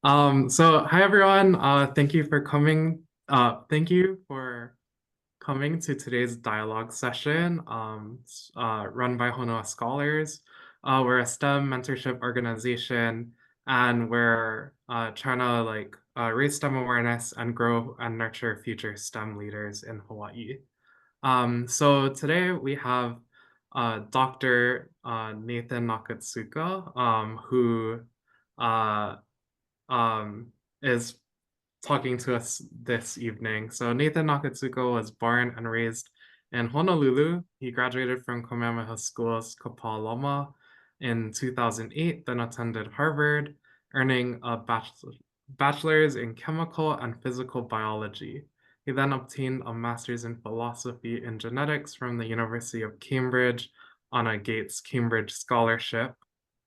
So hi everyone. Thank you for coming. Thank you for coming to today's dialogue session, run by Honua Scholars. We're a STEM mentorship organization, and we're trying to raise STEM awareness and grow and nurture future STEM leaders in Hawaii. So today we have Dr. Nathan Nakatsuka, who uh, is talking to us this evening. So Nathan Nakatsuka was born and raised in Honolulu. He graduated from Kamehameha School's Kapalama in 2008, then attended Harvard, earning a bachelor's in chemical and physical biology. He then obtained a master's in philosophy and genetics from the University of Cambridge on a Gates Cambridge scholarship,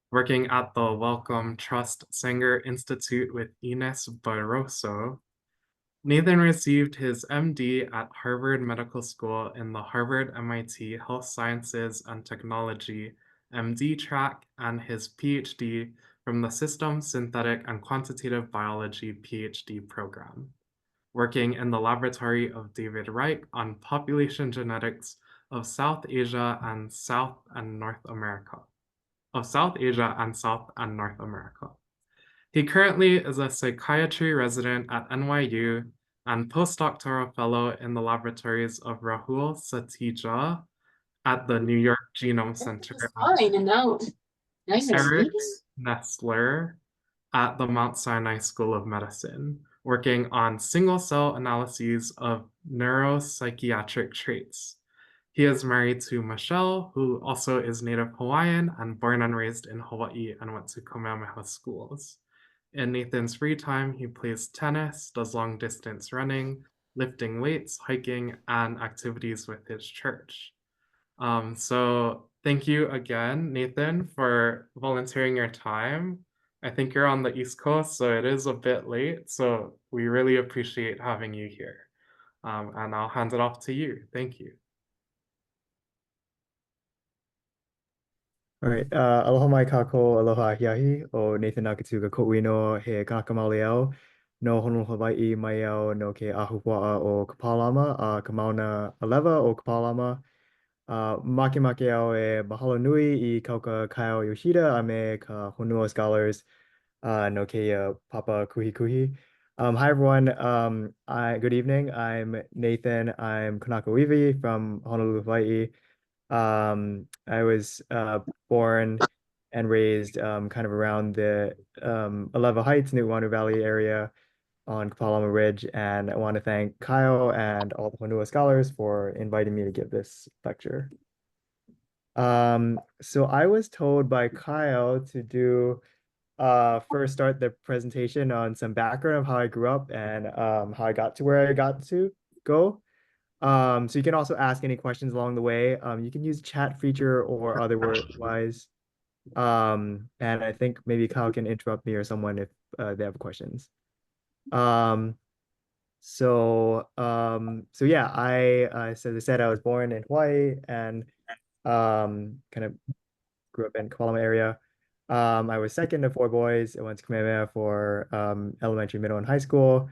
working at the Wellcome Trust Sanger Institute with Ines Barroso. Nathan received his MD at Harvard Medical School in the Harvard-MIT Health Sciences and Technology MD track and his PhD from the Systems, Synthetic, and Quantitative Biology PhD program, working in the laboratory of David Reich on population genetics of South Asia and South and North America of South Asia and South and North America. He currently is a psychiatry resident at NYU and postdoctoral fellow in the laboratories of Rahul Satija at the New York Genome Center It's and fine, no. Nice Eric meeting. Nestler at the Mount Sinai School of Medicine, working on single-cell analyses of neuropsychiatric traits. He is married to Michelle, who also is Native Hawaiian and born and raised in Hawaii and went to Kamehameha schools. In Nathan's free time, he plays tennis, does long distance running, lifting weights, hiking, and activities with his church. So thank you again, Nathan, for volunteering your time. I think you're on the East Coast, so it is a bit late. So we really appreciate having you here. And I'll hand it off to you. Thank you. All right. Aloha mai kako, aloha hiahi, o Nathan Nakatsuka ko'ui no he kanaka no Honolulu, Hawaii mai au no ke ahupua'a o Kapalama, ka mauna 11 o Kapalama. Make au e mahalo nui I kauka Kyle Yoshida a me ka Honua Scholars no ke Papa Kuhi Kuhi. Hi everyone. Good evening. I'm Nathan. I'm Kanaka Weavy from Honolulu, Hawaii. I was born and raised kind of around the Alewa Heights, Nuuanu Valley area on Kapalama Ridge, and I want to thank Kyle and all the Honua scholars for inviting me to give this lecture. So I was told by Kyle to do first start the presentation on some background of how I grew up and how I got to where I got to go. So you can also ask any questions along the way. You can use chat feature or otherwise. And I think maybe Kyle can interrupt me or someone if they have questions. So yeah, as I said, I was born in Hawaii and kind of grew up in Kuala area. I was second of four boys. I went to Kamehameha for elementary, middle, and high school.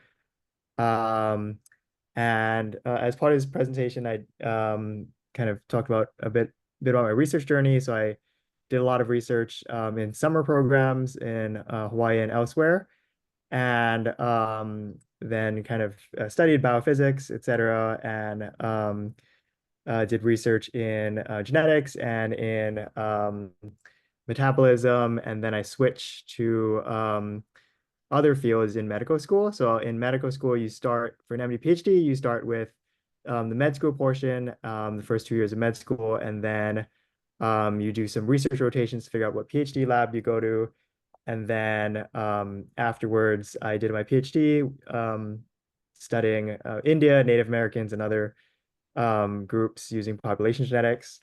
And as part of this presentation, I kind of talked about a bit about my research journey. So I did a lot of research in summer programs in Hawaii and elsewhere, and then kind of studied biophysics, et cetera, and did research in genetics and in metabolism. And then I switched to other fields in medical school. So in medical school, you start for an MD PhD, you start with the med school portion, the first 2 years of med school, and then you do some research rotations to figure out what PhD lab you go to. And then afterwards, I did my PhD studying India, Native Americans, and other groups using population genetics.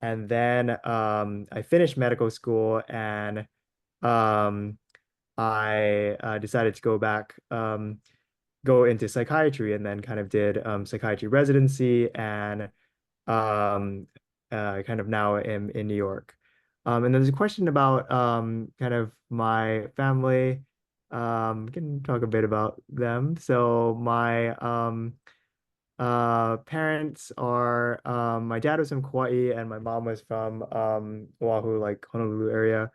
And then I finished medical school and I decided to go into psychiatry and then kind of did psychiatry residency and kind of now am in New York. And then there's a question about kind of my family. Can talk a bit about them. So my parents are my dad was from Kauai and my mom was from Oahu, like Honolulu area.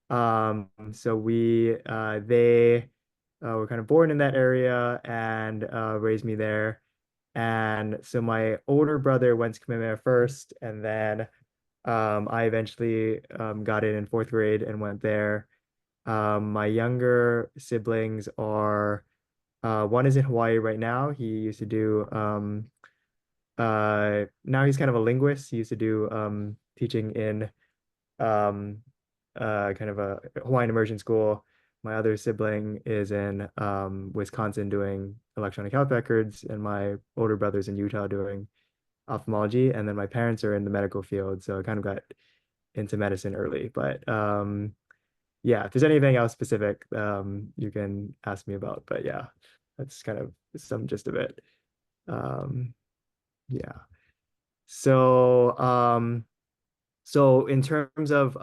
So they were kind of born in that area and raised me there. And so my older brother went to Kamehameha first, and then I eventually got in fourth grade and went there. My younger siblings are one is in Hawaii right now. He used to do now he's kind of a linguist. He used to do teaching in um kind of a Hawaiian immersion school. My other sibling is in Wisconsin doing electronic health records, and my older brother's in Utah doing ophthalmology. And then my parents are in the medical field, so I kind of got into medicine early. But yeah, if there's anything else specific, you can ask me about. But yeah, that's kind of some gist of it. Um, yeah. So so in terms of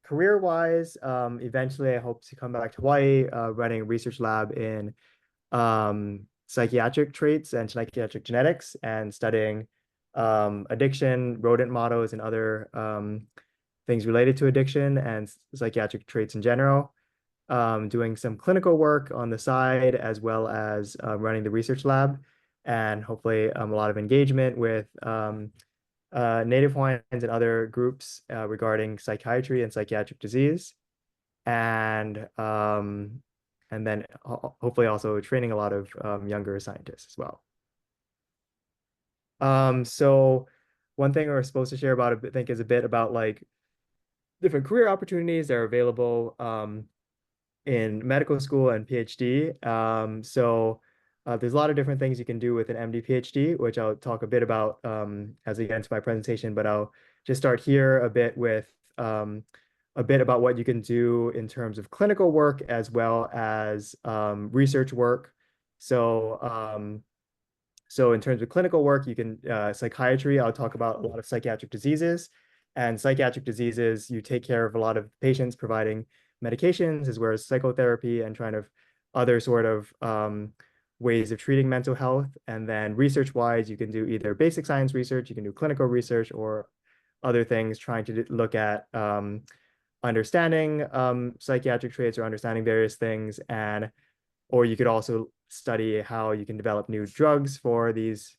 career-wise, eventually I hope to come back to Hawaii, running a research lab in psychiatric traits and psychiatric genetics and studying addiction, rodent models, and other things related to addiction and psychiatric traits in general. Doing some clinical work on the side as well as running the research lab, and hopefully a lot of engagement with Native Hawaiians and other groups regarding psychiatry and psychiatric disease, and then hopefully also training a lot of younger scientists as well. So one thing we're supposed to share about, I think, is a bit about like different career opportunities that are available in medical school and PhD. There's a lot of different things you can do with an MD PhD, which I'll talk a bit about as I get into my presentation, but I'll just start here a bit with a bit about what you can do in terms of clinical work as well as research work. So in terms of clinical work, you can psychiatry, I'll talk about a lot of psychiatric diseases. And psychiatric diseases, you take care of a lot of patients providing medications as well as psychotherapy and trying to other sort of ways of treating mental health. And then research-wise, you can do either basic science research, you can do clinical research, or other things trying to look at understanding psychiatric traits or understanding various things. Or you could also study how you can develop new drugs for these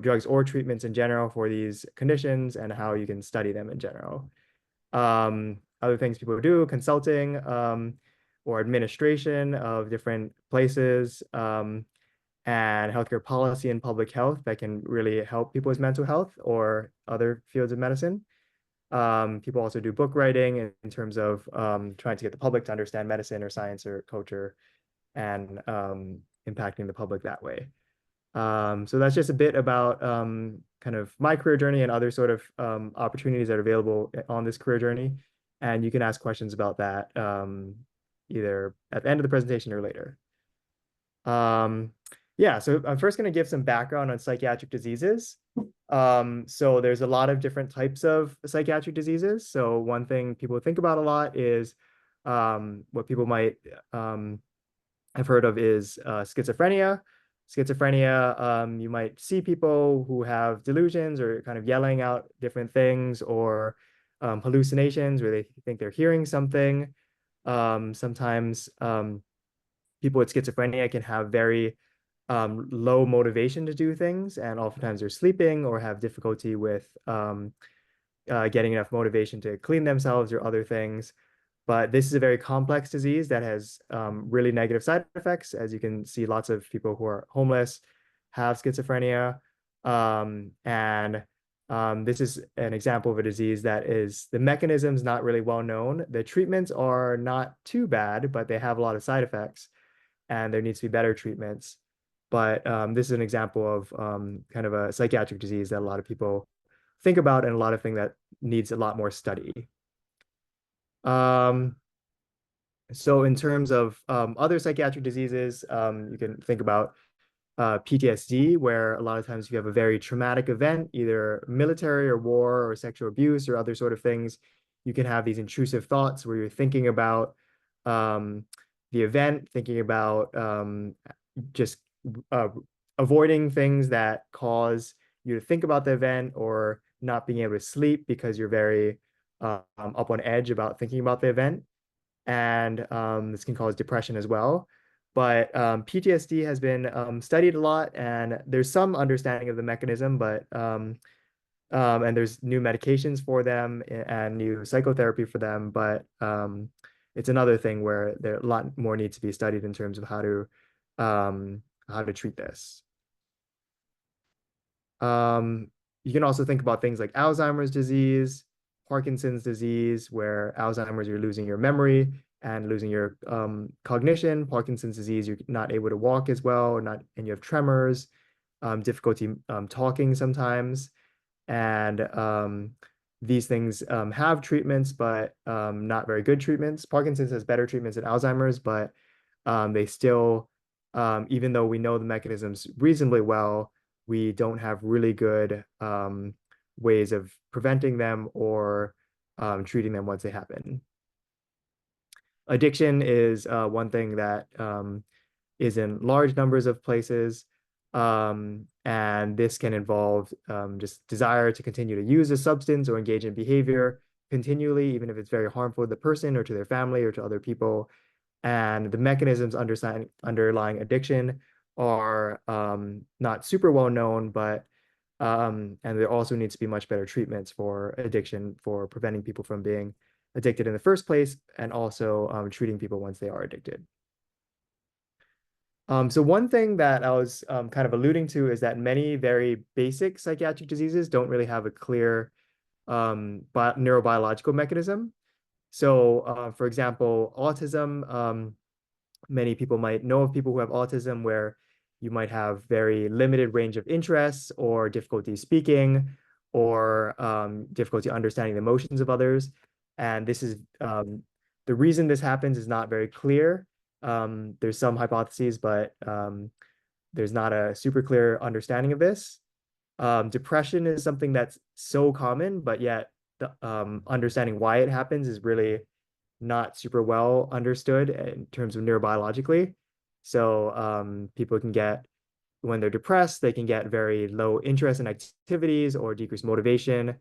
drugs or treatments in general for these conditions and how you can study them in general. Other things people do, consulting or administration of different places and healthcare policy and public health that can really help people with mental health or other fields of medicine. People also do book writing in terms of trying to get the public to understand medicine or science or culture and impacting the public that way. So that's just a bit about kind of my career journey and other sort of opportunities that are available on this career journey. And you can ask questions about that either at the end of the presentation or later. Yeah, so I'm first going to give some background on psychiatric diseases. So there's a lot of different types of psychiatric diseases. So one thing people think about a lot is what people might have heard of is schizophrenia. Schizophrenia, you might see people who have delusions or kind of yelling out different things or hallucinations where they think they're hearing something. Sometimes people with schizophrenia can have very low motivation to do things, and oftentimes they're sleeping or have difficulty with getting enough motivation to clean themselves or other things. But this is a very complex disease that has really negative side effects. As you can see, lots of people who are homeless have schizophrenia. This is an example of a disease that is, the mechanism's not really well known. The treatments are not too bad, but they have a lot of side effects, and there needs to be better treatments. But this is an example of kind of a psychiatric disease that a lot of people think about and a lot of things that needs a lot more study. So in terms of other psychiatric diseases, you can think about PTSD, where a lot of times if you have a very traumatic event, either military or war or sexual abuse or other sort of things, you can have these intrusive thoughts where you're thinking about the event, thinking about just avoiding things that cause you to think about the event, or not being able to sleep because you're very up on edge about thinking about the event. And this can cause depression as well. But PTSD has been studied a lot, and there's some understanding of the mechanism, but and there's new medications for them and new psychotherapy for them. But it's another thing where there a lot more needs to be studied in terms of how to treat this. You can also think about things like Alzheimer's disease, Parkinson's disease, where Alzheimer's, you're losing your memory and losing your cognition. Parkinson's disease, you're not able to walk as well, or not, and you have tremors, difficulty talking sometimes. And these things have treatments, but not very good treatments. Parkinson's has better treatments than Alzheimer's, but they still, even though we know the mechanisms reasonably well, we don't have really good ways of preventing them or treating them once they happen. Addiction is one thing that is in large numbers of places. And this can involve just desire to continue to use a substance or engage in behavior continually, even if it's very harmful to the person or to their family or to other people. And the mechanisms underlying addiction are not super well known, but and there also needs to be much better treatments for addiction, for preventing people from being addicted in the first place, and also treating people once they are addicted. So one thing that I was kind of alluding to is that many very basic psychiatric diseases don't really have a clear neurobiological mechanism. So for example, autism, many people might know of people who have autism where you might have very limited range of interests, or difficulty speaking, or difficulty understanding the emotions of others. And this is the reason this happens is not very clear. There's some hypotheses, but there's not a super clear understanding of this. Depression is something that's so common, but yet the understanding why it happens is really not super well understood in terms of neurobiologically. So people can get, when they're depressed, they can get very low interest in activities or decreased motivation,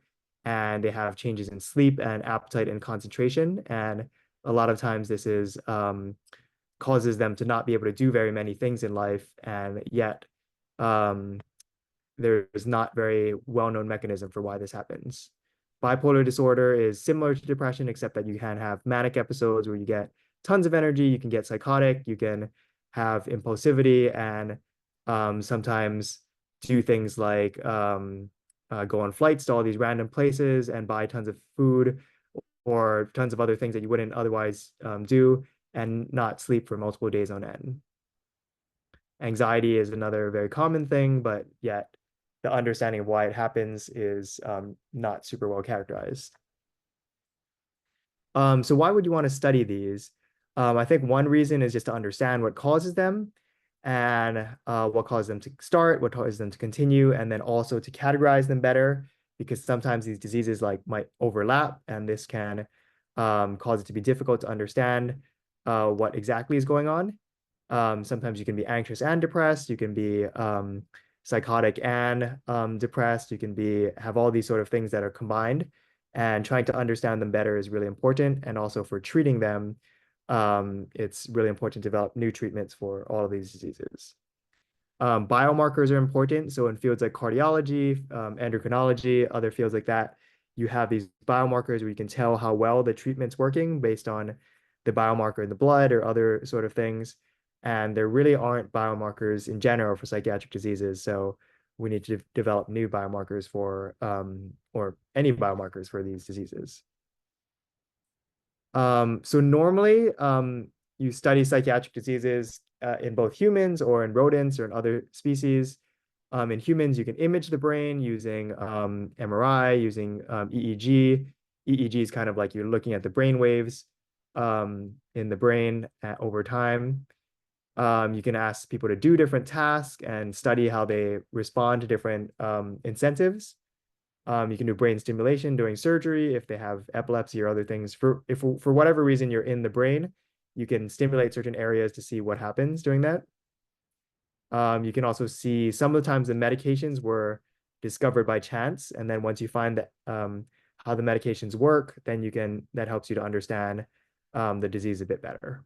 and they have changes in sleep and appetite and concentration. And a lot of times this is causes them to not be able to do very many things in life, and yet there's not very well-known mechanism for why this happens. Bipolar disorder is similar to depression, except that you can have manic episodes where you get tons of energy, you can get psychotic, you can have impulsivity, and sometimes do things like go on flights to all these random places and buy tons of food or tons of other things that you wouldn't otherwise do, and not sleep for multiple days on end. Anxiety is another very common thing, but yet the understanding of why it happens is not super well characterized. So why would you want to study these? I think one reason is just to understand what causes them, and what causes them to start, what causes them to continue, and then also to categorize them better, because sometimes these diseases might overlap, and this can cause it to be difficult to understand what exactly is going on. Sometimes you can be anxious and depressed. You can be psychotic and depressed. You can have all these sort of things that are combined, and trying to understand them better is really important. And also for treating them, it's really important to develop new treatments for all of these diseases. Biomarkers are important. So in fields like cardiology, endocrinology, other fields like that, you have these biomarkers where you can tell how well the treatment's working based on the biomarker in the blood or other sort of things. And there really aren't biomarkers in general for psychiatric diseases. So we need to develop new biomarkers for, or any biomarkers for these diseases. So normally you study psychiatric diseases in both humans or in rodents or in other species. In humans, you can image the brain using MRI, using EEG. EEG is kind of like you're looking at the brain waves in the brain over time. You can ask people to do different tasks and study how they respond to different incentives. You can do brain stimulation during surgery if they have epilepsy or other things. For whatever reason you're in the brain, you can stimulate certain areas to see what happens during that. You can also see some of the times the medications were discovered by chance, and then once you find that how the medications work, then that helps you to understand the disease a bit better.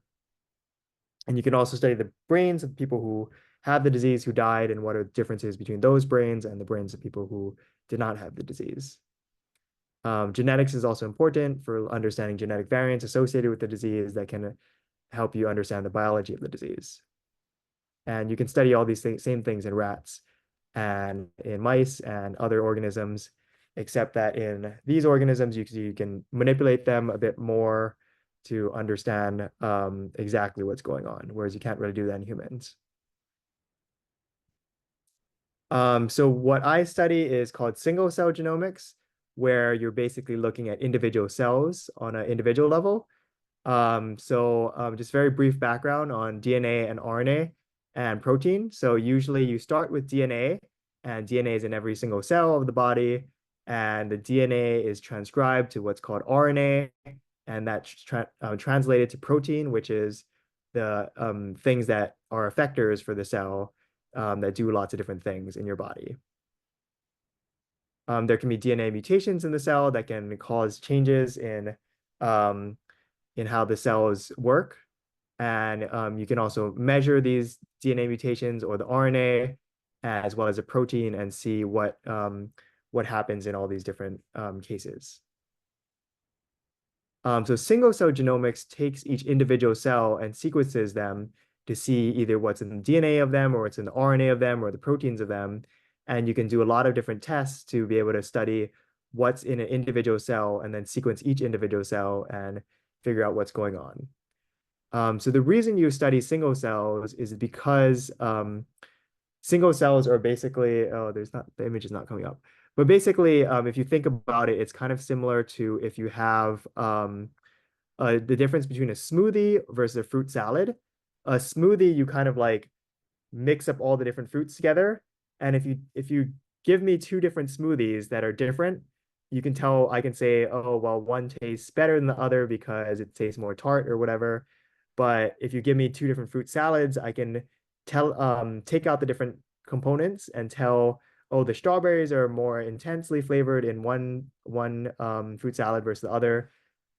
And you can also study the brains of people who have the disease who died, and what are the differences between those brains and the brains of people who did not have the disease. Genetics is also important for understanding genetic variants associated with the disease that can help you understand the biology of the disease. And you can study all these same things in rats and in mice and other organisms, except that in these organisms, you can manipulate them a bit more to understand exactly what's going on, whereas you can't really do that in humans. So what I study is called single cell genomics, where you're basically looking at individual cells on an individual level. Just very brief background on DNA and RNA and protein. So usually you start with DNA, and DNA is in every single cell of the body, and the DNA is transcribed to what's called RNA, and that's translated to protein, which is the things that are effectors for the cell that do lots of different things in your body. There can be DNA mutations in the cell that can cause changes in how the cells work. And you can also measure these DNA mutations or the RNA as well as a protein and see what happens in all these different cases. So single cell genomics takes each individual cell and sequences them to see either what's in the DNA of them or what's in the RNA of them or the proteins of them. And you can do a lot of different tests to be able to study what's in an individual cell and then sequence each individual cell and figure out what's going on. So the reason you study single cells is because single cells are basically, the image is not coming up. But basically, if you think about it, it's kind of similar to if you have the difference between a smoothie versus a fruit salad. A smoothie, you kind of like mix up all the different fruits together. And if you give me two different smoothies that are different, I can say, oh, well, one tastes better than the other because it tastes more tart or whatever. But if you give me two different fruit salads, I can take out the different components and tell, oh, the strawberries are more intensely flavored in one fruit salad versus the other.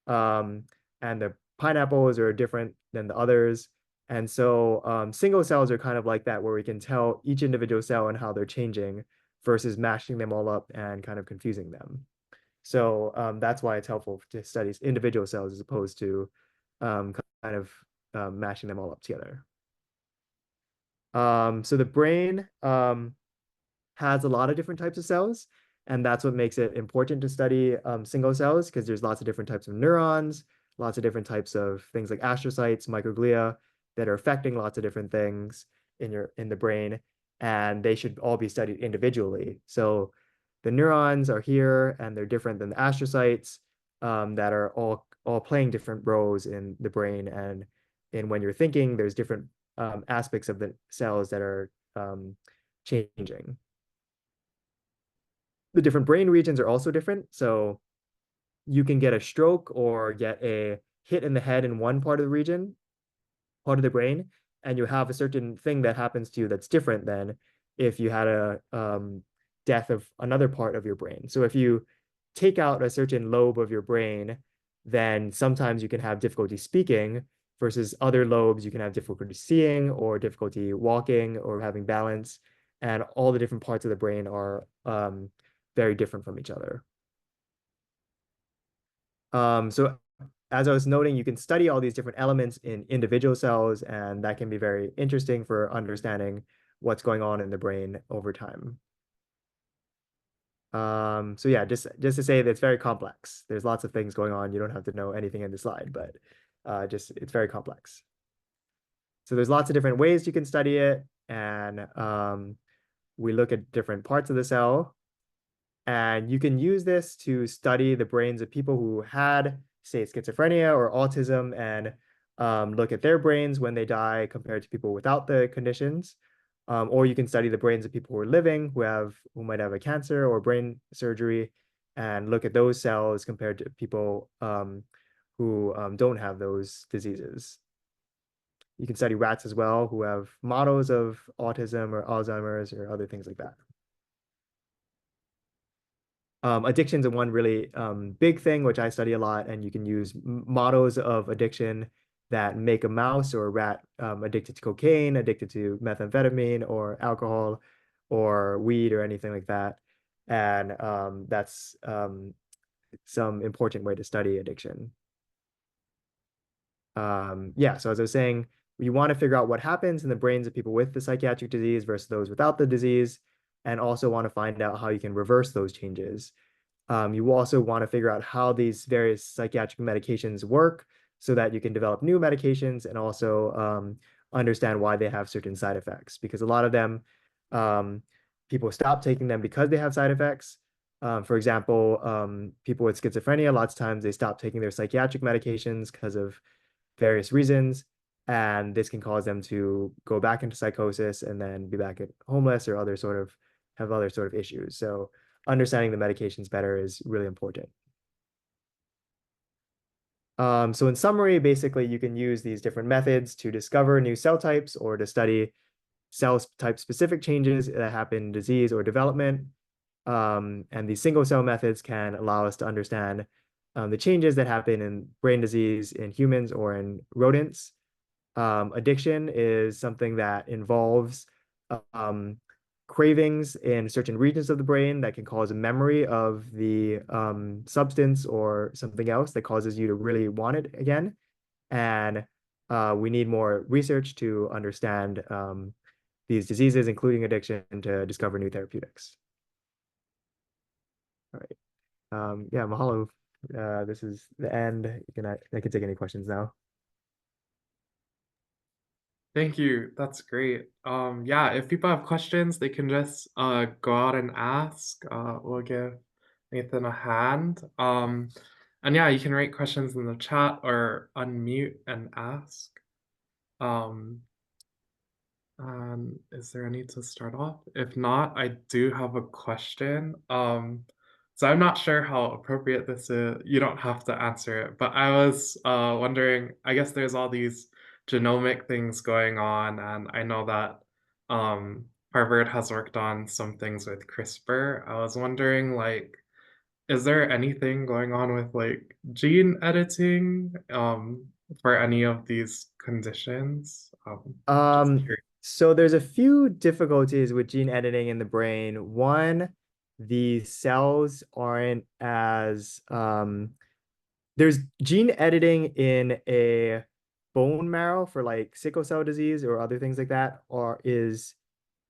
And the pineapples are different than the others. And so single cells are kind of like that, where we can tell each individual cell and how they're changing versus mashing them all up and kind of confusing them. So that's why it's helpful to study individual cells as opposed to kind of mashing them all up together. So the brain has a lot of different types of cells, and that's what makes it important to study single cells, because there's lots of different types of neurons, lots of different types of things like astrocytes, microglia that are affecting lots of different things in the brain, and they should all be studied individually. So the neurons are here, and they're different than the astrocytes that are all playing different roles in the brain. And when you're thinking, there's different aspects of the cells that are changing. The different brain regions are also different. So you can get a stroke or get a hit in the head in one part of the region, part of the brain, and you have a certain thing that happens to you that's different than if you had a death of another part of your brain. So if you take out a certain lobe of your brain, then sometimes you can have difficulty speaking, versus other lobes you can have difficulty seeing or difficulty walking or having balance. And all the different parts of the brain are very different from each other. So as I was noting, you can study all these different elements in individual cells, and that can be very interesting for understanding what's going on in the brain over time. So yeah, just to say that it's very complex. There's lots of things going on. You don't have to know anything in the slide, but it's very complex. So there's lots of different ways you can study it, and we look at different parts of the cell. And you can use this to study the brains of people who had, say, schizophrenia or autism, and look at their brains when they die compared to people without the conditions. Or you can study the brains of people who are living, who might have a cancer or brain surgery, and look at those cells compared to people who don't have those diseases. You can study rats as well who have models of autism or Alzheimer's or other things like that. Addictions are one really big thing, which I study a lot, and you can use models of addiction that make a mouse or a rat addicted to cocaine, addicted to methamphetamine or alcohol or weed or anything like that. And that's some important way to study addiction. Yeah, so as I was saying, you want to figure out what happens in the brains of people with the psychiatric disease versus those without the disease, and also want to find out how you can reverse those changes. You also want to figure out how these various psychiatric medications work so that you can develop new medications and also understand why they have certain side effects. Because a lot of them, people stop taking them because they have side effects. For example, people with schizophrenia, lots of times they stop taking their psychiatric medications because of various reasons. And this can cause them to go back into psychosis and then be back at homeless or have other sort of issues. So understanding the medications better is really important. So in summary, basically, you can use these different methods to discover new cell types or to study cell type specific changes that happen in disease or development. And these single cell methods can allow us to understand the changes that happen in brain disease in humans or in rodents. Addiction is something that involves cravings in certain regions of the brain that can cause a memory of the substance or something else that causes you to really want it again. And we need more research to understand these diseases, including addiction, to discover new therapeutics. All right. Yeah, mahalo. This is the end. I can take any questions now. Thank you. That's great. Yeah, if people have questions, they can just go out and ask. We'll give Nathan a hand. And yeah, you can write questions in the chat or unmute and ask. And is there any to start off? If not, I do have a question. So I'm not sure how appropriate this is. You don't have to answer it, but I was wondering, I guess there's all these genomic things going on, and I know that Harvard has worked on some things with CRISPR. I was wondering, like, is there anything going on with like gene editing for any of these conditions? Just curious. So there's a few difficulties with gene editing in the brain. One, the cells aren't as there's gene editing in a bone marrow for like sickle cell disease or other things like that, or is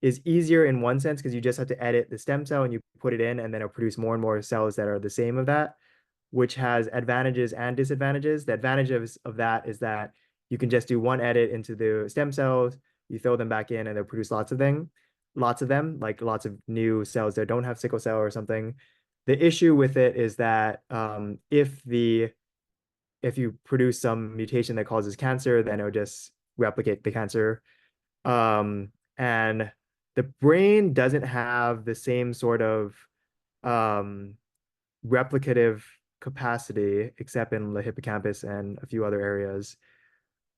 easier in one sense because you just have to edit the stem cell and you put it in and then it'll produce more and more cells that are the same of that, which has advantages and disadvantages. The advantage of that is that you can just do one edit into the stem cells, you throw them back in and they'll produce lots of them, like lots of new cells that don't have sickle cell or something. The issue with it is that if you produce some mutation that causes cancer, then it'll just replicate the cancer. And the brain doesn't have the same sort of replicative capacity, except in the hippocampus and a few other areas.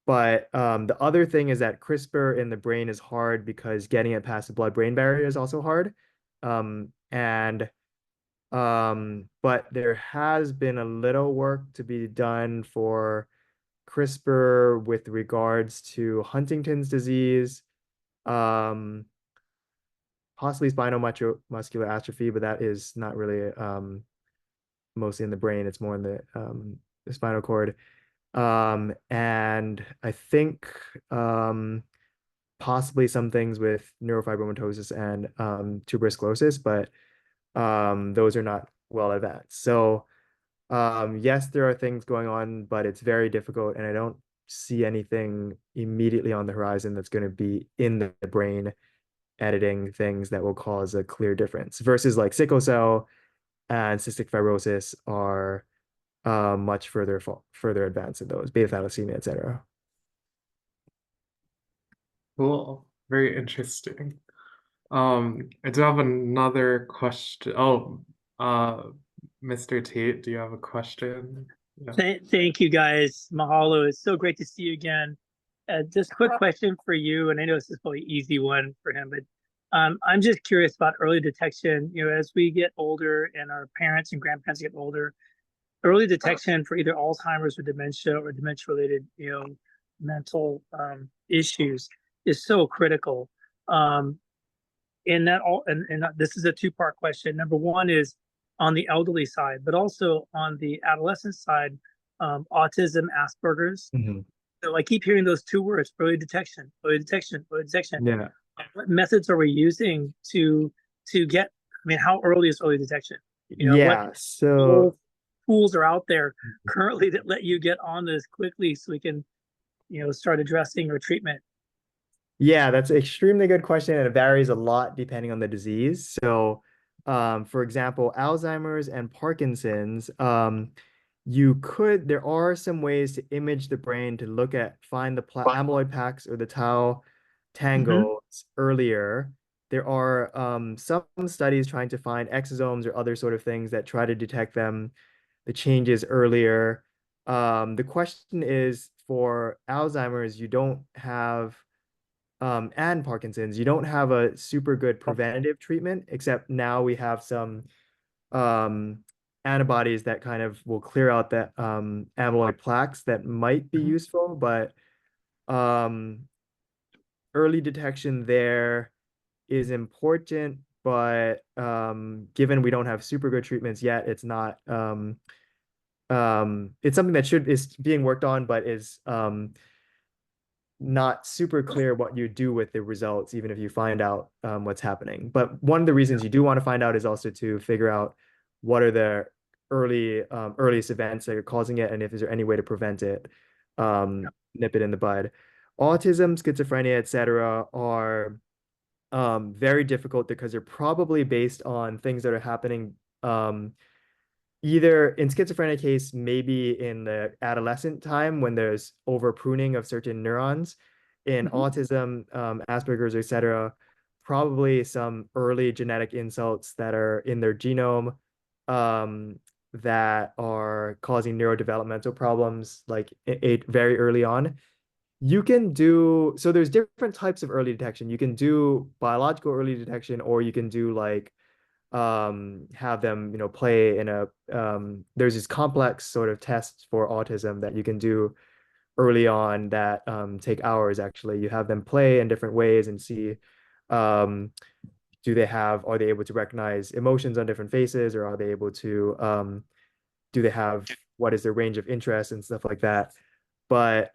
But the other thing is that CRISPR in the brain is hard because getting it past the blood-brain barrier is also hard. But there has been a little work to be done for CRISPR with regards to Huntington's disease, possibly spinal muscular atrophy, but that is not really mostly in the brain. It's more in the spinal cord. And I think possibly some things with neurofibromatosis and tuberous sclerosis, but those are not well advanced. So yes, there are things going on, but it's very difficult, and I don't see anything immediately on the horizon that's going to be in the brain editing things that will cause a clear difference versus like sickle cell and cystic fibrosis are much further advanced in those, beta thalassemia, etc. Cool. Very interesting. I do have another question. Oh, Mr. Tate, do you have a question? Yeah. Thank you guys. Mahalo. It's so great to see you again. Just a quick question for you, and I know this is probably an easy one for him, but I'm just curious about early detection. As we get older and our parents and grandparents get older, early detection for either Alzheimer's or dementia-related, mental issues is so critical. And this is a two-part question. Number one is on the elderly side, but also on the adolescent side, autism, Asperger's. Mhm. So I keep hearing those two words: early detection, early detection, early detection. Yeah. What methods are we using to get? I mean, how early is early detection? Yeah. What So tools are out there currently that let you get on this quickly so we can, start addressing or treatment? yeah, that's an extremely good question, and it varies a lot depending on the disease. So, for example, Alzheimer's and Parkinson's, there are some ways to image the brain to find the amyloid plaques or the tau tangles earlier. There are some studies trying to find exosomes or other sort of things that try to detect the changes earlier. The question is for Alzheimer's, you don't have and Parkinson's, you don't have a super good preventative treatment, except now we have some um, antibodies that kind of will clear out that amyloid plaques that might be useful, but um, early detection there is important, but given we don't have super good treatments yet, it's not it's something that is being worked on, but is not super clear what you do with the results, even if you find out what's happening. But one of the reasons you do want to find out is also to figure out what are the earliest events that are causing it, and if is there any way to prevent it, nip it in the bud. Autism, schizophrenia, etc., are very difficult because they're probably based on things that are happening either in schizophrenia case, maybe in the adolescent time when there's over pruning of certain neurons. In autism, Asperger's, etc., probably some early genetic insults that are in their genome that are causing neurodevelopmental problems like very early on. So there's different types of early detection. You can do biological early detection, or you can do like have them play in there's these complex sort of tests for autism that you can do early on that take hours. Actually, you have them play in different ways and see um are they able to recognize emotions on different faces, or are they able to do they have what is their range of interest and stuff like that. But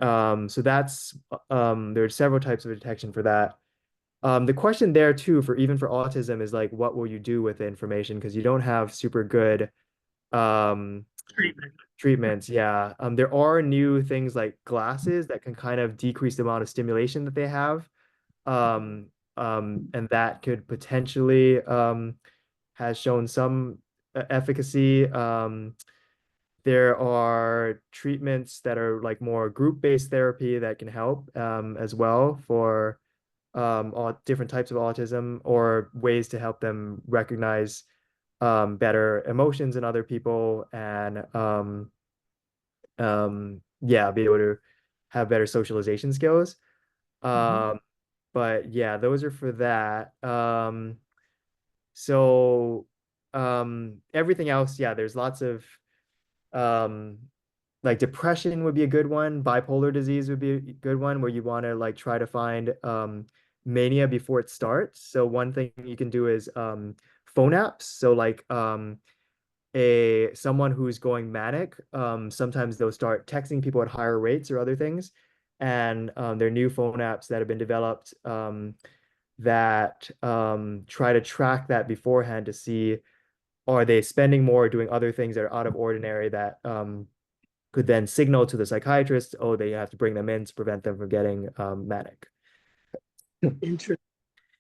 so that's there's several types of detection for that. The question there too, even for autism, is like, what will you do with the information? Because you don't have super good treatments. Yeah. There are new things like glasses that can kind of decrease the amount of stimulation that they have. And that could potentially has shown some efficacy. There are treatments that are like more group-based therapy that can help as well for all different types of autism, or ways to help them recognize better emotions in other people, and yeah, be able to have better socialization skills. But yeah, those are for that. So everything else, yeah, there's lots of um like depression would be a good one. Bipolar disease would be a good one, where you want to like try to find mania before it starts. So one thing you can do is phone apps. So like someone who's going manic, sometimes they'll start texting people at higher rates or other things. And there are new phone apps that have been developed that try to track that beforehand to see, are they spending more doing other things that are out of ordinary that could then signal to the psychiatrist, oh, they have to bring them in to prevent them from getting manic. Interesting.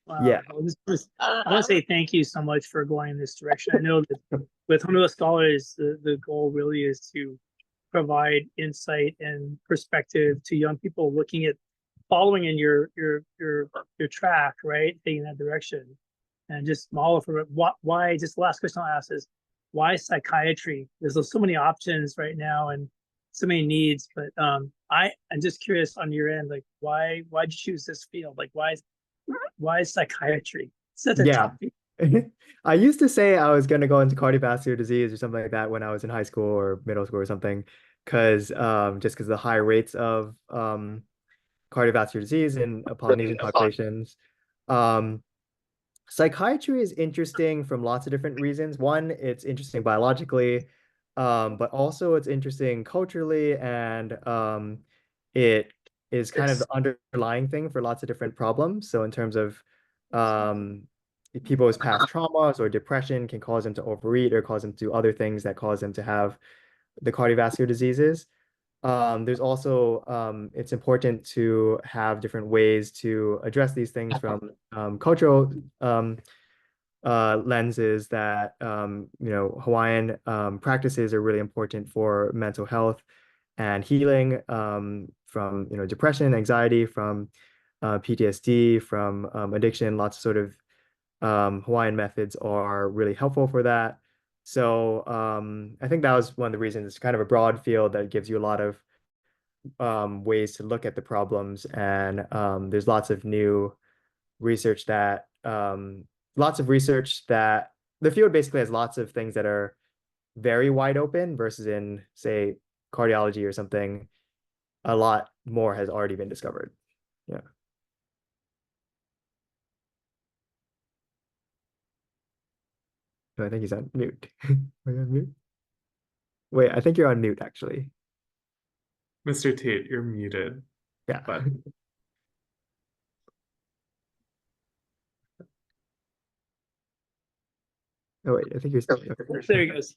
Wow. Yeah. I want to say thank you so much for going in this direction. I know that with Honolulu Scholars, the goal really is to provide insight and perspective to young people looking at following in your track, right? Taking that direction. And just model for it. Why, just the last question I'll ask is, why psychiatry? There's so many options right now, and many needs. But I'm just curious on your end, like why'd you choose this field? Like why is psychiatry such a Yeah. tough field? I used to say I was going to go into cardiovascular disease or something like that when I was in high school or middle school or something, because just because of the high rates of cardiovascular disease in Polynesian populations. Um, Psychiatry is interesting from lots of different reasons. One, it's interesting biologically, but also it's interesting culturally, and it is kind of the underlying thing for lots of different problems. So in terms of um, people's past traumas or depression can cause them to overeat or cause them to do other things that cause them to have the cardiovascular diseases. There's also it's important to have different ways to address these things from cultural lenses that Hawaiian practices are really important for mental health and healing from depression, anxiety, from PTSD, from addiction. Lots of sort of Hawaiian methods are really helpful for that. So I think that was one of the reasons. It's kind of a broad field that gives you a lot of ways to look at the problems, and there's lots of research that the field basically has lots of things that are very wide open versus in, say, cardiology or something, a lot more has already been discovered. Yeah. No, I think he's on mute. Are you on mute? Wait, I think you're on mute actually. Mr. Tate, you're muted, Yeah. but Oh wait, I think you're still. There he goes.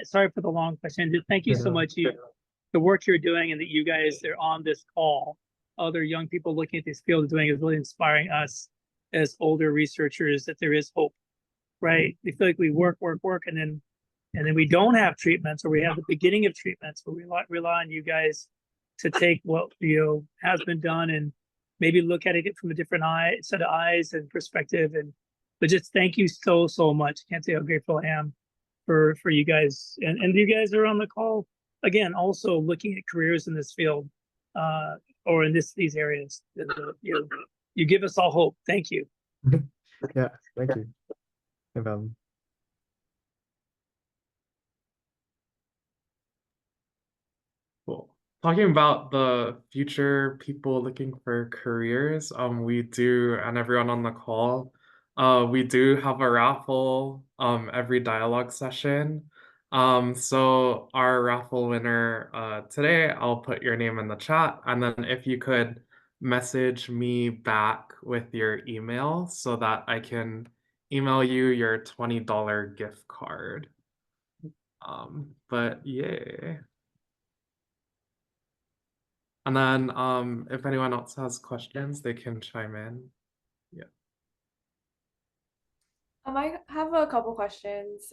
Sorry for the long question. Thank you so Yeah. much. The work you're doing and that you guys are on this call, other young people looking at this field doing is really inspiring us as older researchers that there is hope, right? We feel like we work, and then we don't have treatments, or we have the beginning of treatments, but we rely on you guys to take what has been done and maybe look at it from a different set of eyes and perspective. But just thank you so much. Can't say how grateful I am for you guys, and you guys are on the call again, also looking at careers in this field, or in these areas. You give us all hope. Thank you. Yeah, thank you. cool. Talking about the future people looking for careers, we do, and everyone on the call, we do have a raffle every dialogue session. So our raffle winner today, I'll put your name in the chat, and then if you could message me back with your email so that I can email you your $20 gift card. But yay. And then if anyone else has questions, they can chime in. Yeah. I have a couple questions.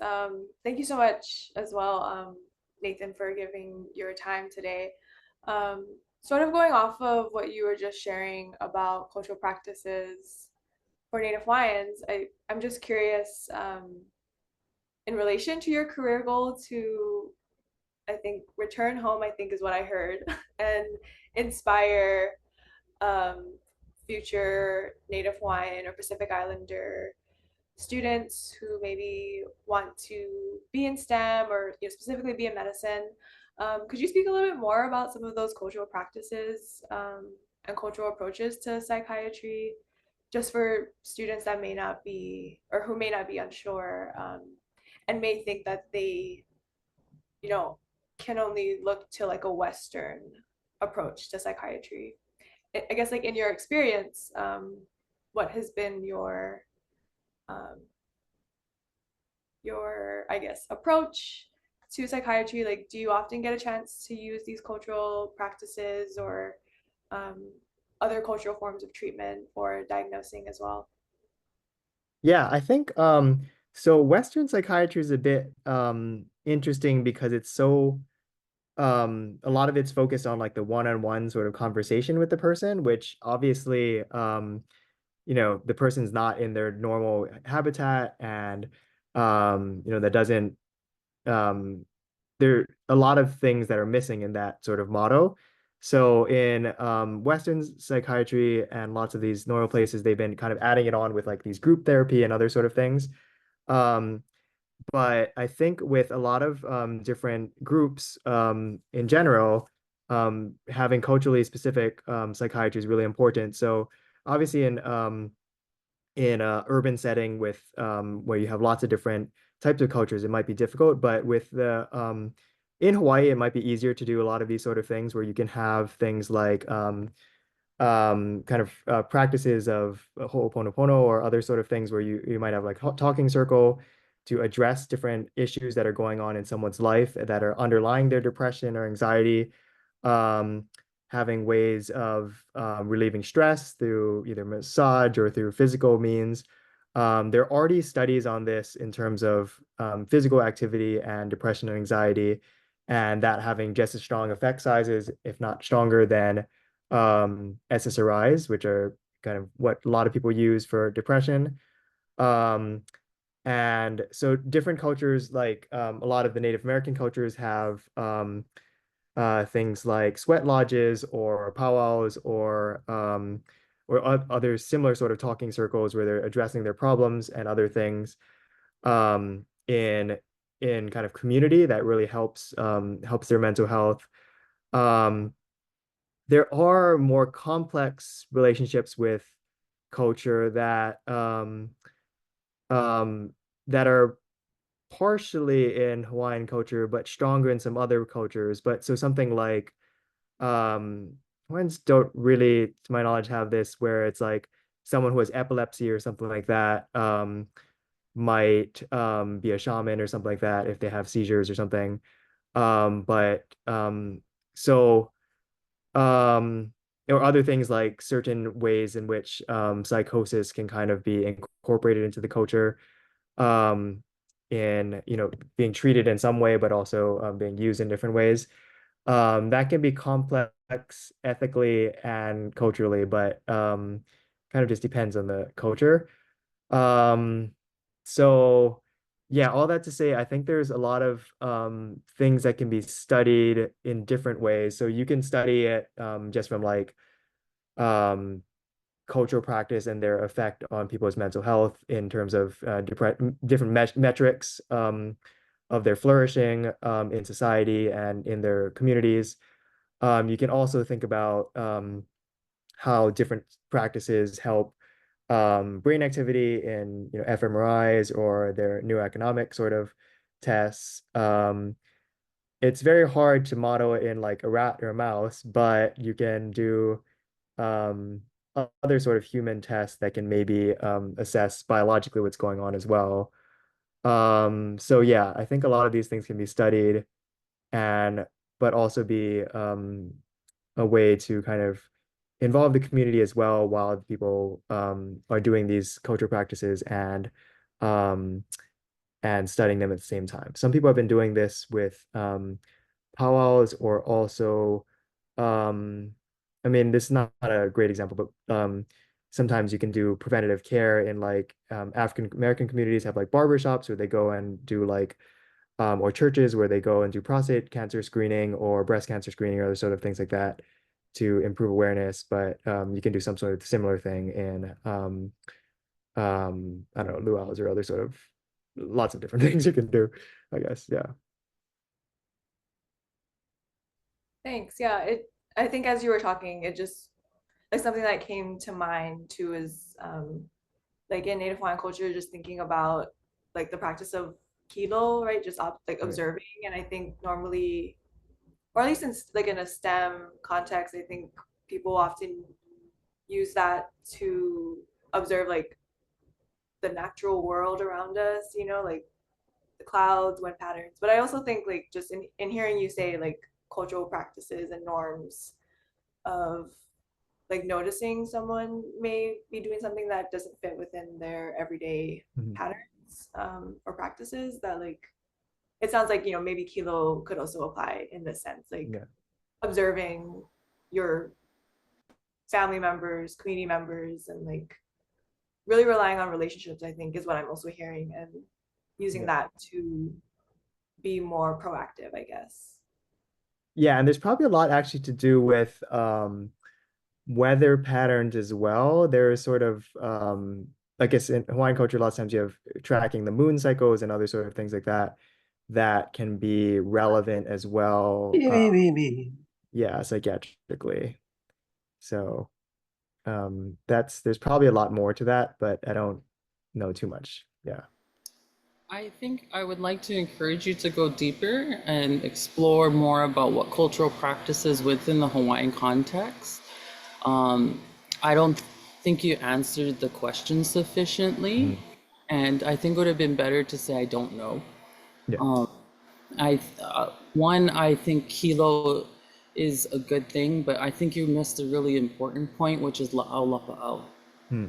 Thank you so much as well, Nathan, for giving your time today. Sort of going off of what you were just sharing about cultural practices for Native Hawaiians, I'm just curious, in relation to your career goal to, I think, return home, I think is what I heard, and inspire future Native Hawaiian or Pacific Islander students who maybe want to be in STEM or specifically be in medicine. Could you speak a little bit more about some of those cultural practices and cultural approaches to psychiatry, just for students that may not be, or who may not be unsure, and may think that they, can only look to like a Western approach to psychiatry? I guess, like, in your experience, what has been um, your, I guess, approach to psychiatry? Like, do you often get a chance to use these cultural practices or other cultural forms of treatment for diagnosing as well? Yeah, I think so Western psychiatry is a bit interesting because it's so a lot of it's focused on like the one-on-one sort of conversation with the person, which obviously the person's not in their normal habitat, and that doesn't um there are a lot of things that are missing in that sort of motto. So in Western psychiatry and lots of these neural places, they've been kind of adding it on with like these group therapy and other sort of things. Um, but I think with a lot of different groups in general, having culturally specific psychiatry is really important. So obviously in a urban setting with where you have lots of different types of cultures, it might be difficult. But with the in Hawaii, it might be easier to do a lot of these sort of things where you can have things like kind of practices of Ho'oponopono or other sort of things where you might have like talking circle to address different issues that are going on in someone's life that are underlying their depression or anxiety. Um, Having ways of relieving stress through either massage or through physical means. There are already studies on this in terms of physical activity and depression and anxiety, and that having just as strong effect sizes, if not stronger than SSRIs, which are kind of what a lot of people use for depression. Um, and so different cultures, like a lot of the Native American cultures have things like sweat lodges or powwows or other similar sort of talking circles where they're addressing their problems and other things um, in in kind of community that really helps their mental health. Um, there are more complex relationships with culture um, that are partially in Hawaiian culture, but stronger in some other cultures. But so something like Hawaiians don't really, to my knowledge, have this where it's like someone who has epilepsy or something like that might be a shaman or something like that if they have seizures or something. But so um, or other things like certain ways in which psychosis can kind of be incorporated into the culture um, in, being treated in some way, but also being used in different ways. That can be complex ethically and culturally, but kind of just depends on the culture. Um, so yeah, all that to say, I think there's a lot of things that can be studied in different ways. So you can study it just from like um, cultural practice and their effect on people's mental health in terms of different metrics of their flourishing in society and in their communities. You can also think about how different practices help brain activity in fMRIs or their neuroeconomic sort of tests. It's very hard to model it in like a rat or a mouse, but you can do um, other sort of human tests that can maybe assess biologically what's going on as well. So yeah, I think a lot of these things can be studied and but also be a way to kind of involve the community as well while people are doing these culture practices um, and studying them at the same time. Some people have been doing this with powwows or also I mean, this is not a great example, but sometimes you can do preventative care in like African American communities have like barber shops where they go and do like or churches where they go and do prostate cancer screening or breast cancer screening or other sort of things like that to improve awareness. But you can do some sort of similar thing in I don't know, luau's or other sort of lots of different things you can do, I guess. Yeah. Thanks. Yeah, I think as you were talking, it just like something that came to mind too is like in Native Hawaiian culture, just thinking about like the practice of kilo, right? Just like Right. observing. And I think normally, or at least in like in a STEM context, I think people often use that to observe like the natural world around us, like the clouds, wind patterns. But I also think like just in hearing you say like cultural practices and norms of like noticing someone may be doing something that doesn't fit within their everyday Mhm. patterns or practices that like it sounds like maybe kilo could also apply in this sense like Yeah. observing your family members, community members, and like really relying on relationships, I think is what I'm also hearing, and using Yeah. that to be more proactive, I guess. Yeah, and there's probably a lot actually to do with weather patterns as well. There's sort of I guess in Hawaiian culture, a lot of times you have tracking the moon cycles and other sort of things like that that can be relevant as well. Yeah, psychiatrically. So there's probably a lot more to that, but I don't know too much. Yeah. I think I would like to encourage you to go deeper and explore more about what cultural practices within the Hawaiian context. Um, I don't think you answered the question sufficiently, and I think it would have been better to say I don't know. Yeah. I think kilo is a good thing, but I think you missed a really important point, which is la'au lapa'au. Hmm.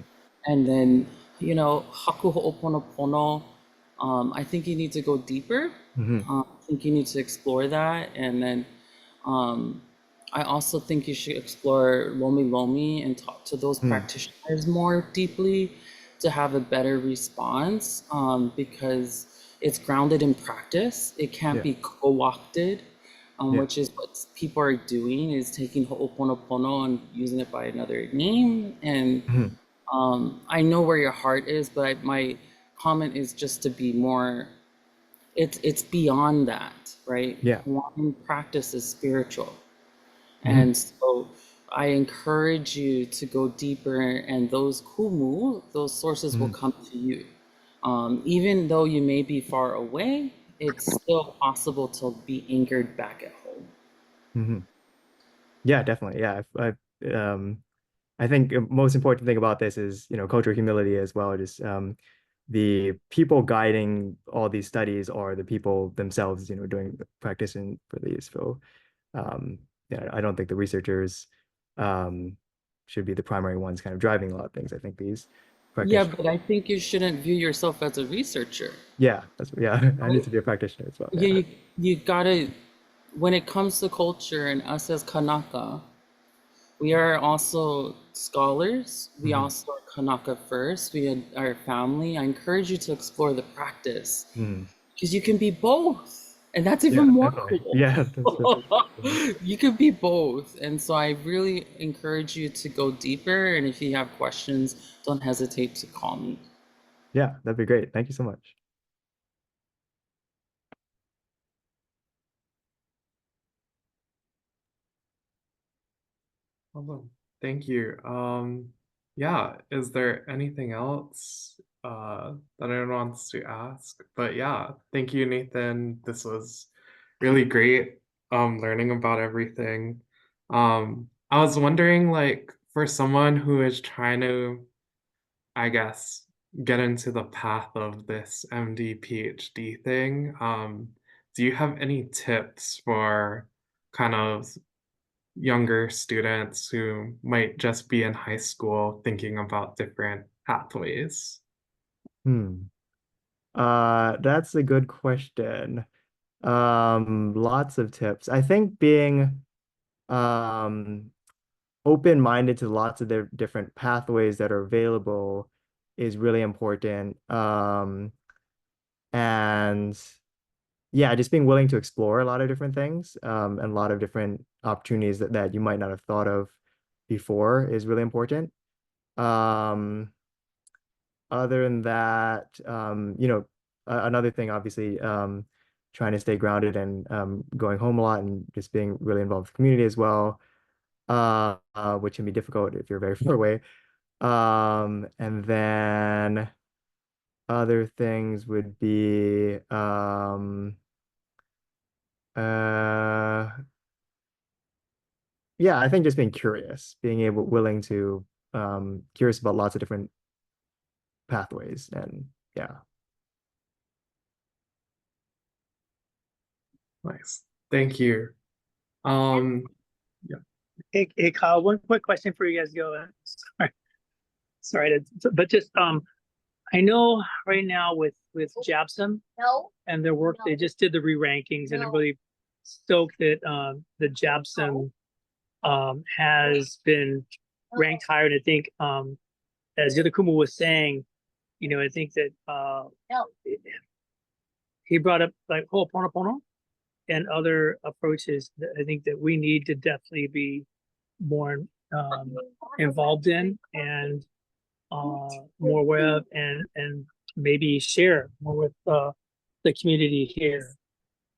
And then, haku ho'oponopono, I think you need to go deeper. I think you need to explore that. And then I also think you should explore Lomi Lomi and talk to those practitioners more deeply to have a better response, because it's grounded in practice. It can't be co-opted, which is what people are doing, is taking ho'oponopono and using it by another name. And I know where your heart is, but my comment is just to be more, it's beyond that, right? Yeah. Hawaiian practice is spiritual. And so I encourage you to go deeper, and those kumu, those sources will come to you. Even though you may be far away, it's still possible to be anchored back at home. Yeah, definitely. Yeah. I think the most important thing about this is, cultural humility as well. Just the people guiding all these studies are the people themselves, doing the practicing for these. So I don't think the researchers should be the primary ones kind of driving a lot of things. I think these Yeah, practitioners. but I think you shouldn't view yourself as a researcher. Yeah, I need to be a practitioner as well. Yeah, you gotta, when it comes to culture and us as Kanaka, we are also scholars. We also are Kanaka first. We are family. I encourage you to explore the practice, because you can be both. And that's even more definitely. cool. Yeah, that's You could be both. And so I really encourage you to go deeper. And if you have questions, don't hesitate to call me. yeah, that'd be great. Thank you so much. Awesome. Thank you. Yeah, is there anything else that anyone wants to ask? But yeah, thank you, Nathan. This was really great learning about everything. I was wondering, like, for someone who is trying to, I guess, get into the path of this MD PhD thing, do you have any tips for kind of younger students who might just be in high school thinking about different pathways? That's a good question. Lots of tips. I think being um open-minded to lots of different pathways that are available is really important. And yeah, just being willing to explore a lot of different things, and a lot of different opportunities that you might not have thought of before is really important. Other than that, another thing, obviously, trying to stay grounded and going home a lot and just being really involved with the community as well, which can be difficult if you're very far away. And then other things would be yeah, I think just being curious, willing to curious about lots of different pathways, and yeah. Nice. Thank you. Yeah. Hey, Kyle, one quick question for you guys to go. Sorry, but just I know right now with JABSOM and their work, they just did the re-rankings, and I'm really stoked that the JABSOM has been ranked higher. And I think as the other Kumu was saying, I think that he brought up like Ho'oponopono and other approaches that I think that we need to definitely be more involved in and more aware of, and maybe share more with the community here.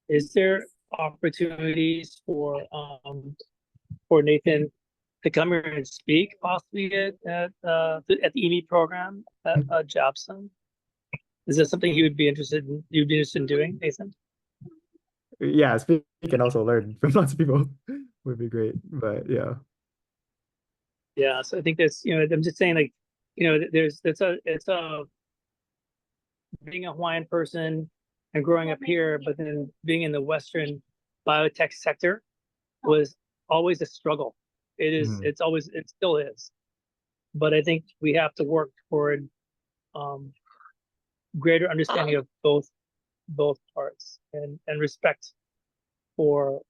Is there opportunities for Nathan to come here and speak possibly at the EME program at Jobson? Is that something you'd be interested in doing, Nathan? Yeah, speak and also learn from lots of people would be great. But yeah. Yeah, so I think that's, I'm just saying, like, it's a being a Hawaiian person and growing up here, but then being in the Western biotech sector was always a struggle. It still is. But I think we have to work toward greater understanding of both parts and respect for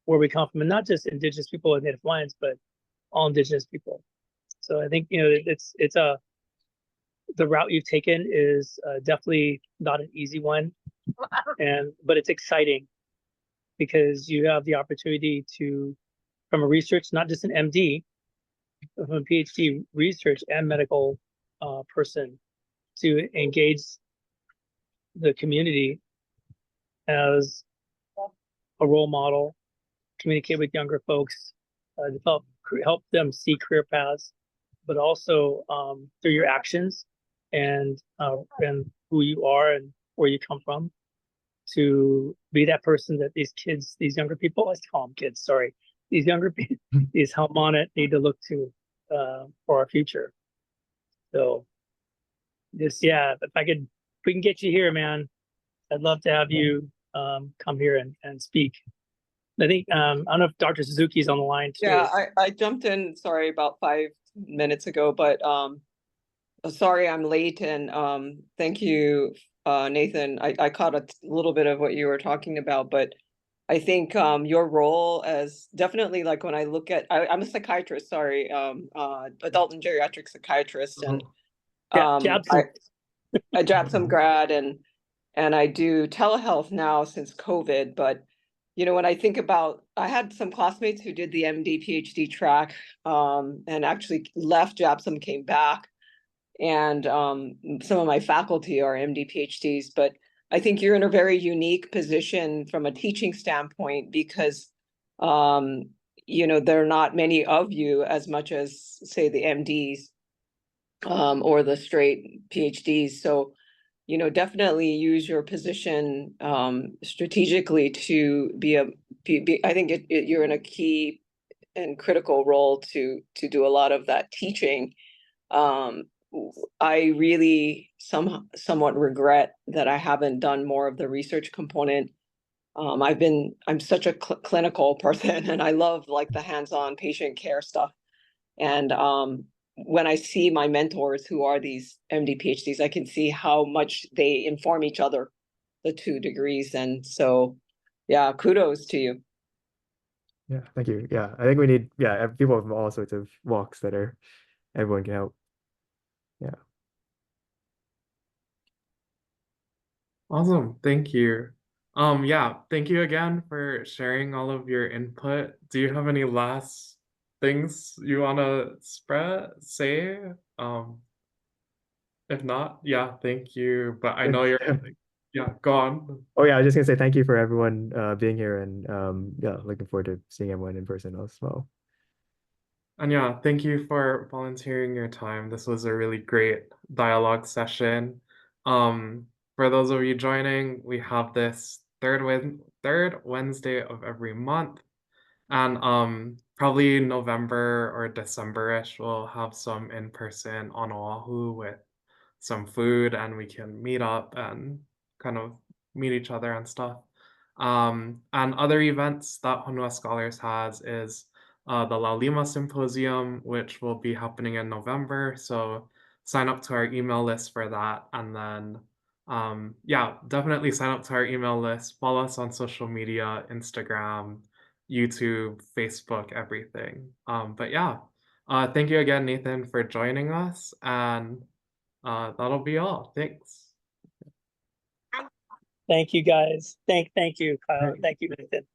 where we come from, and not just Indigenous people and Native Hawaiians, but all Indigenous people. So I think the route you've taken is definitely not an easy one, but it's exciting because you have the opportunity to, from a research, not just an MD, but from a PhD research and medical person, to engage the community as a role model, communicate with younger folks, help them see career paths, but also through your actions and who you are and where you come from, to be that person that these younger people, let's call them kids, sorry, these younger people, these Helmonit need to look to for our future. So just, yeah, if we can get you here, man, I'd love to have you come here and speak. I think, I don't know if Dr. Suzuki's on the line too. Yeah, I jumped in, sorry, about 5 minutes ago, but sorry I'm late, and thank you, Nathan. I caught a little bit of what you were talking about, but I think your role as definitely, like, when I look at, I'm a psychiatrist, sorry, adult and geriatric psychiatrist, and I Jobson grad, and I do telehealth now since COVID, but when I think about, I had some classmates who did the MD PhD track and actually left Jobson, came back, and some of my faculty are MD PhDs, but I think you're in a very unique position from a teaching standpoint because there are not many of you as much as, say, the MDs or the straight PhDs. So definitely use your position strategically to I think you're in a key and critical role to do a lot of that teaching. I really somewhat regret that I haven't done more of the research component. I'm such a clinical person, and I love like the hands-on patient care stuff. And when I see my mentors who are these MD PhDs, I can see how much they inform each other, the 2 degrees. And so, yeah, kudos to you. Yeah, thank you. Yeah, I think we need people from all sorts of walks that everyone can help. Yeah. Awesome. Thank you. Yeah, thank you again for sharing all of your input. Do you have any last things you want to say? If not, yeah, thank you. But I know you're, yeah, go on. Oh yeah, I was just gonna say thank you for everyone being here, and yeah, looking forward to seeing everyone in person as well. And yeah, thank you for volunteering your time. This was a really great dialogue session. For those of you joining, we have this third Wednesday of every month. And probably November or December-ish, we'll have some in person on Oahu with some food, and we can meet up and kind of meet each other and stuff. And other events that Honua Scholars has is the Laulima Symposium, which will be happening in November. So sign up to our email list for that. And then, yeah, definitely sign up to our email list. Follow us on social media, Instagram, YouTube, Facebook, everything. But yeah, thank you again, Nathan, for joining us. And that'll be all. Thanks. Thank you guys. Thank you, Kyle. Thank you, Nathan.